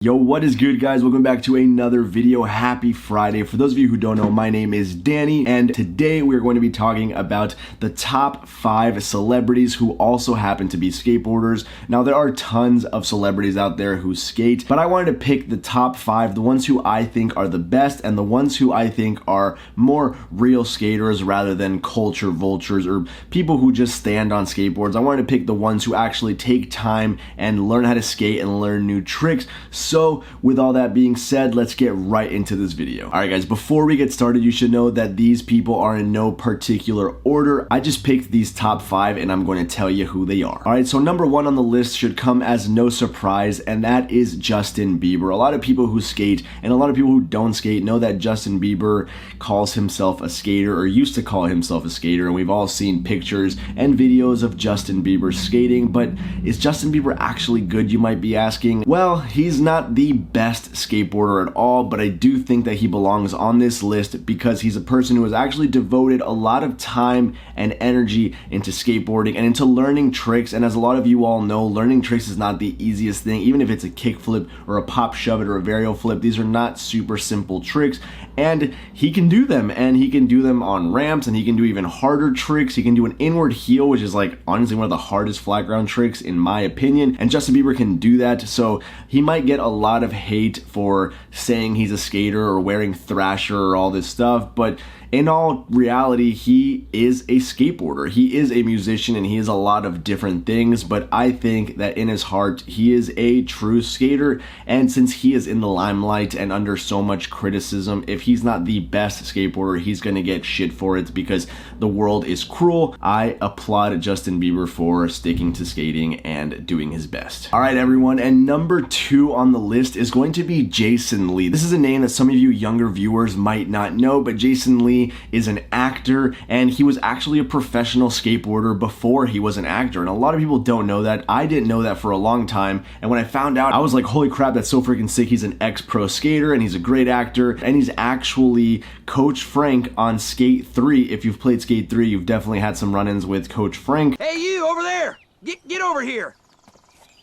Yo, what is good, guys? Welcome back to another video. Happy Friday. For those of you who don't know, my name is Danny, and today we're going to be talking about the top 5 celebrities who also happen to be skateboarders. Now, there are tons of celebrities out there who skate, but I wanted to pick the top 5, the ones who I think are the best and the ones who I think are more real skaters rather than culture vultures or people who just stand on skateboards. I wanted to pick the ones who actually take time and learn how to skate and learn new tricks. So with all that being said, let's get right into this video. Alright guys, before we get started, you should know that these people are in no particular order. I just picked these top 5 and I'm going to tell you who they are. Alright, so number 1 on the list should come as no surprise, and that is Justin Bieber. A lot of people who skate and a lot of people who don't skate know that Justin Bieber calls himself a skater, or used to call himself a skater, and we've all seen pictures and videos of Justin Bieber skating. But is Justin Bieber actually good, you might be asking? Well, he's not the best skateboarder at all, but I do think that he belongs on this list because he's a person who has actually devoted a lot of time and energy into skateboarding and into learning tricks. And as a lot of you all know, learning tricks is not the easiest thing. Even if it's a kickflip or a pop shove it or a varial flip, these are not super simple tricks, and he can do them, and he can do them on ramps, and he can do even harder tricks. He can do an inward heel, which is like honestly one of the hardest flat ground tricks in my opinion, and Justin Bieber can do that. So he might get a lot of hate for saying he's a skater or wearing Thrasher or all this stuff, but in all reality, he is a skateboarder. He is a musician and he is a lot of different things, but I think that in his heart, he is a true skater. And since he is in the limelight and under so much criticism, if he's not the best skateboarder, he's gonna get shit for it because the world is cruel. I applaud Justin Bieber for sticking to skating and doing his best. All right, everyone, and number 2 on the list is going to be Jason Lee. This is a name that some of you younger viewers might not know, but Jason Lee is an actor, and he was actually a professional skateboarder before he was an actor, and a lot of people don't know that. I didn't know that for a long time, and when I found out, I was like, holy crap, that's so freaking sick. He's an ex-pro skater and he's a great actor, and he's actually Coach Frank on Skate 3. If you've played Skate 3, you've definitely had some run-ins with Coach Frank. Hey, you over there, get over here.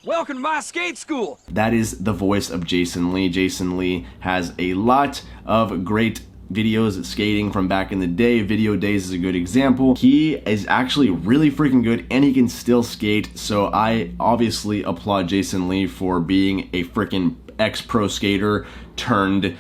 Welcome to my skate school. That is the voice of Jason Lee. Jason Lee has a lot of great videos skating from back in the day. Video Days is a good example. He is actually really freaking good and he can still skate, so I obviously applaud Jason Lee for being a freaking ex-pro skater turned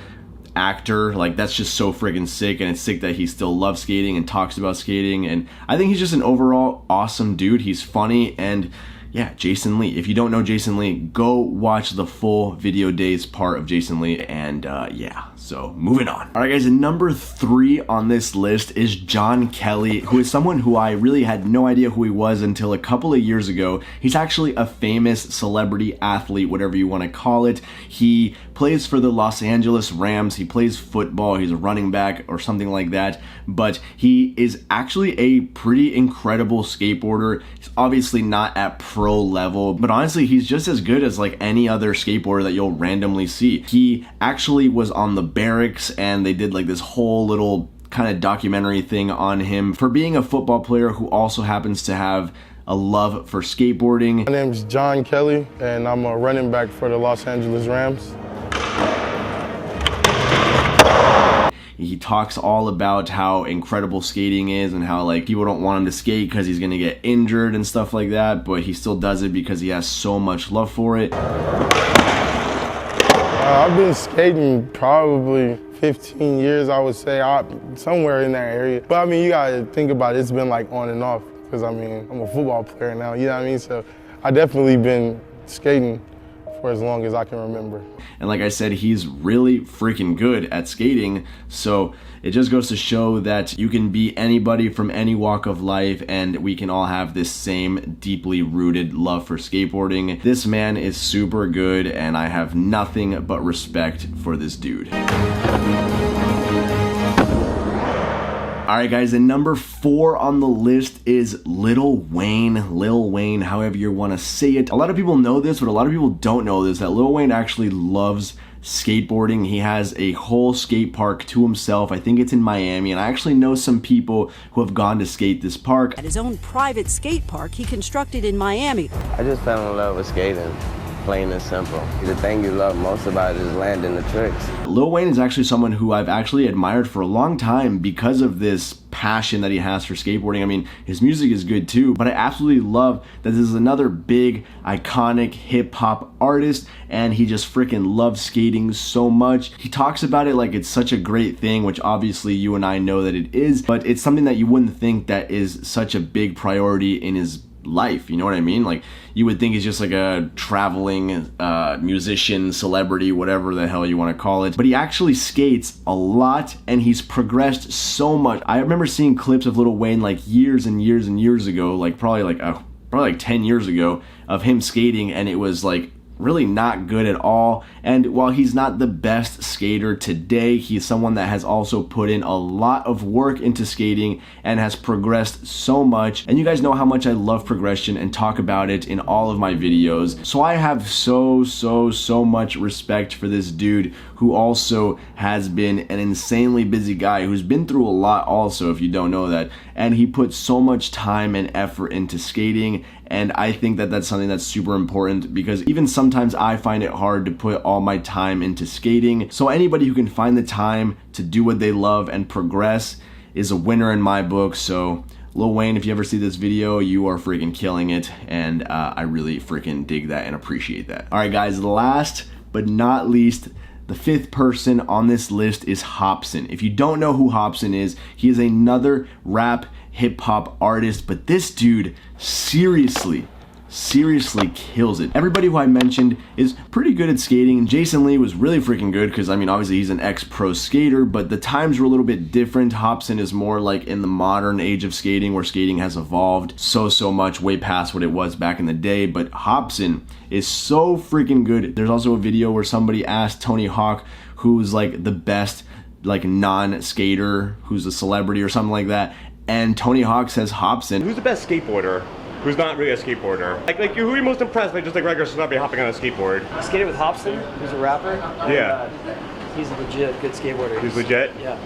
actor. Like, that's just so freaking sick, and it's sick that he still loves skating and talks about skating, and I think he's just an overall awesome dude. He's funny, and yeah, Jason Lee. If you don't know Jason Lee, go watch the full Video Days part of Jason Lee, and yeah, so moving on. All right, guys, and number 3 on this list is John Kelly, who is someone who I really had no idea who he was until a couple of years ago. He's actually a famous celebrity athlete, whatever you want to call it. He plays for the Los Angeles Rams. He plays football. He's a running back or something like that, but he is actually a pretty incredible skateboarder. He's obviously not at pro level, but honestly, he's just as good as like any other skateboarder that you'll randomly see. He actually was on the Barracks, and they did like this whole little kind of documentary thing on him for being a football player who also happens to have a love for skateboarding. My name's John Kelly, and I'm a running back for the Los Angeles Rams. He talks all about how incredible skating is and how like people don't want him to skate because he's gonna get injured and stuff like that, but he still does it because he has so much love for it. I've been skating probably 15 years, I would say, somewhere in that area. But I mean, you gotta think about it, it's been like on and off, because I mean, I'm a football player now, you know what I mean? So I definitely been skating for as long as I can remember. And like I said, he's really freaking good at skating, so it just goes to show that you can be anybody from any walk of life, and we can all have this same deeply rooted love for skateboarding. This man is super good, and I have nothing but respect for this dude. Alright guys, and number 4 on the list is Lil Wayne, however you want to say it. A lot of people know this, but a lot of people don't know this, that Lil Wayne actually loves skateboarding. He has a whole skate park to himself. I think it's in Miami, and I actually know some people who have gone to skate this park. At his own private skate park he constructed in Miami. I just fell in love with skating. plain and simple. The thing you love most about it is landing the tricks. Lil Wayne is actually someone who I've actually admired for a long time because of this passion that he has for skateboarding. I mean, his music is good too, but I absolutely love that this is another big, iconic hip-hop artist, and he just freaking loves skating so much. He talks about it like it's such a great thing, which obviously you and I know that it is, but it's something that you wouldn't think that is such a big priority in his life, you know what I mean? Like, you would think he's just like a traveling musician, celebrity, whatever the hell you want to call it, but he actually skates a lot, and he's progressed so much. I remember seeing clips of Lil Wayne like years and years and years ago, like probably like 10 years ago, of him skating, and it was like really not good at all. And while he's not the best skater today, he's someone that has also put in a lot of work into skating and has progressed so much. And you guys know how much I love progression and talk about it in all of my videos. So I have so much respect for this dude, who also has been an insanely busy guy, who's been through a lot also, if you don't know that. And he puts so much time and effort into skating, and I think that that's something that's super important, because even sometimes I find it hard to put all my time into skating. So anybody who can find the time to do what they love and progress is a winner in my book. So Lil Wayne, if you ever see this video, you are freaking killing it, and I really freaking dig that and appreciate that. All right, guys, last but not least, the fifth person on this list is Hopsin. If you don't know who Hopsin is, he is another rap hip-hop artist, but this dude seriously kills it. Everybody who I mentioned is pretty good at skating. Jason Lee was really freaking good because, I mean, obviously he's an ex-pro skater, but the times were a little bit different. Hopsin is more like in the modern age of skating, where skating has evolved so much, way past what it was back in the day. But Hopsin is so freaking good. There's also a video where somebody asked Tony Hawk who's like the best like non-skater, who's a celebrity or something like that, and Tony Hawk says Hopsin. Who's the best skateboarder? Who's not really a skateboarder? Like who are you most impressed? Like just like regular celebrity hopping on a skateboard. I skated with Hopsin, who's a rapper. Yeah. He's a legit good skateboarder. He's legit? Yeah.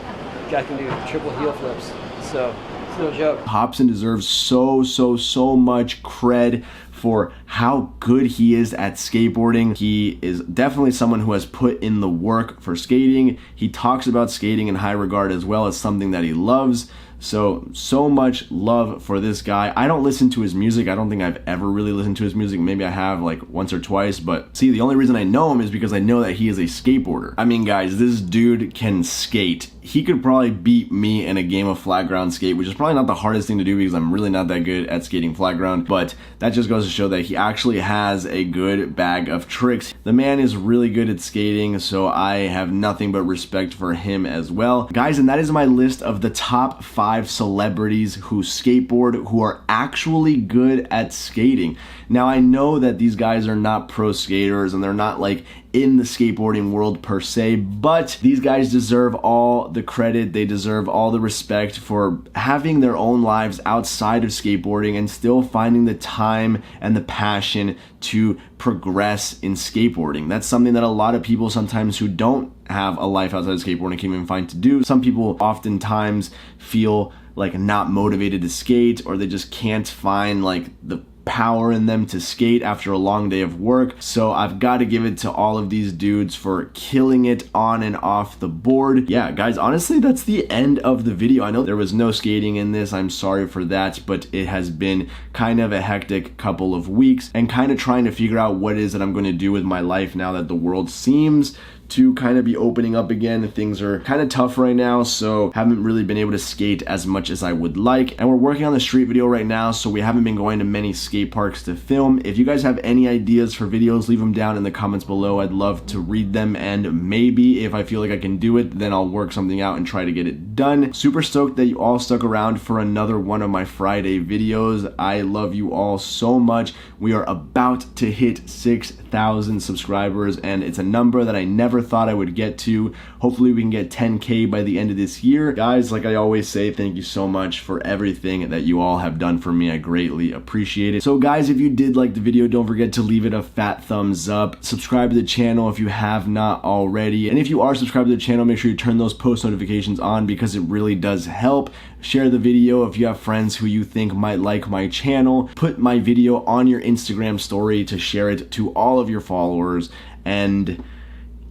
Guy can do triple heel flips, so it's no joke. Hopsin deserves so much cred for how good he is at skateboarding. He is definitely someone who has put in the work for skating. He talks about skating in high regard as well as something that he loves. So much love for this guy. I don't listen to his music. I don't think I've ever really listened to his music. Maybe I have like once or twice, but see, the only reason I know him is because I know that he is a skateboarder. I mean, guys, this dude can skate. He could probably beat me in a game of flat ground skate, which is probably not the hardest thing to do because I'm really not that good at skating flat ground, but that just goes to show that he actually has a good bag of tricks. The man is really good at skating, so I have nothing but respect for him as well. Guys, and that is my list of the top 5 celebrities who skateboard, who are actually good at skating. Now, I know that these guys are not pro skaters and they're not like in the skateboarding world per se, but these guys deserve all the credit. They deserve all the respect for having their own lives outside of skateboarding and still finding the time and the passion to progress in skateboarding. That's something that a lot of people sometimes who don't have a life outside of skateboarding can't even find to do. Some people oftentimes feel like not motivated to skate, or they just can't find like the power in them to skate after a long day of work. So I've got to give it to all of these dudes for killing it on and off the board. Yeah, guys, honestly, that's the end of the video. I know there was no skating in this. I'm sorry for that, but it has been kind of a hectic couple of weeks and kind of trying to figure out what it is that I'm going to do with my life now that the world seems to kind of be opening up again. Things are kind of tough right now, so haven't really been able to skate as much as I would like. And we're working on the street video right now, so we haven't been going to many skate parks to film. If you guys have any ideas for videos, leave them down in the comments below. I'd love to read them, and maybe if I feel like I can do it, then I'll work something out and try to get it done. Super stoked that you all stuck around for another one of my Friday videos. I love you all so much. We are about to hit 6,000 subscribers, and it's a number that I never thought I would get to. Hopefully we can get 10K by the end of this year. Guys, like I always say, thank you so much for everything that you all have done for me. I greatly appreciate it. So guys, if you did like the video, don't forget to leave it a fat thumbs up. Subscribe to the channel if you have not already. And if you are subscribed to the channel, make sure you turn those post notifications on because it really does help. Share the video if you have friends who you think might like my channel. Put my video on your Instagram story to share it to all all of your followers. And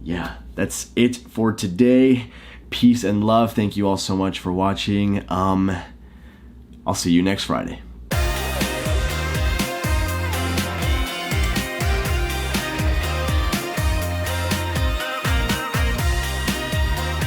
yeah, that's it for today. Peace and love. Thank you all so much for watching. I'll see you next Friday.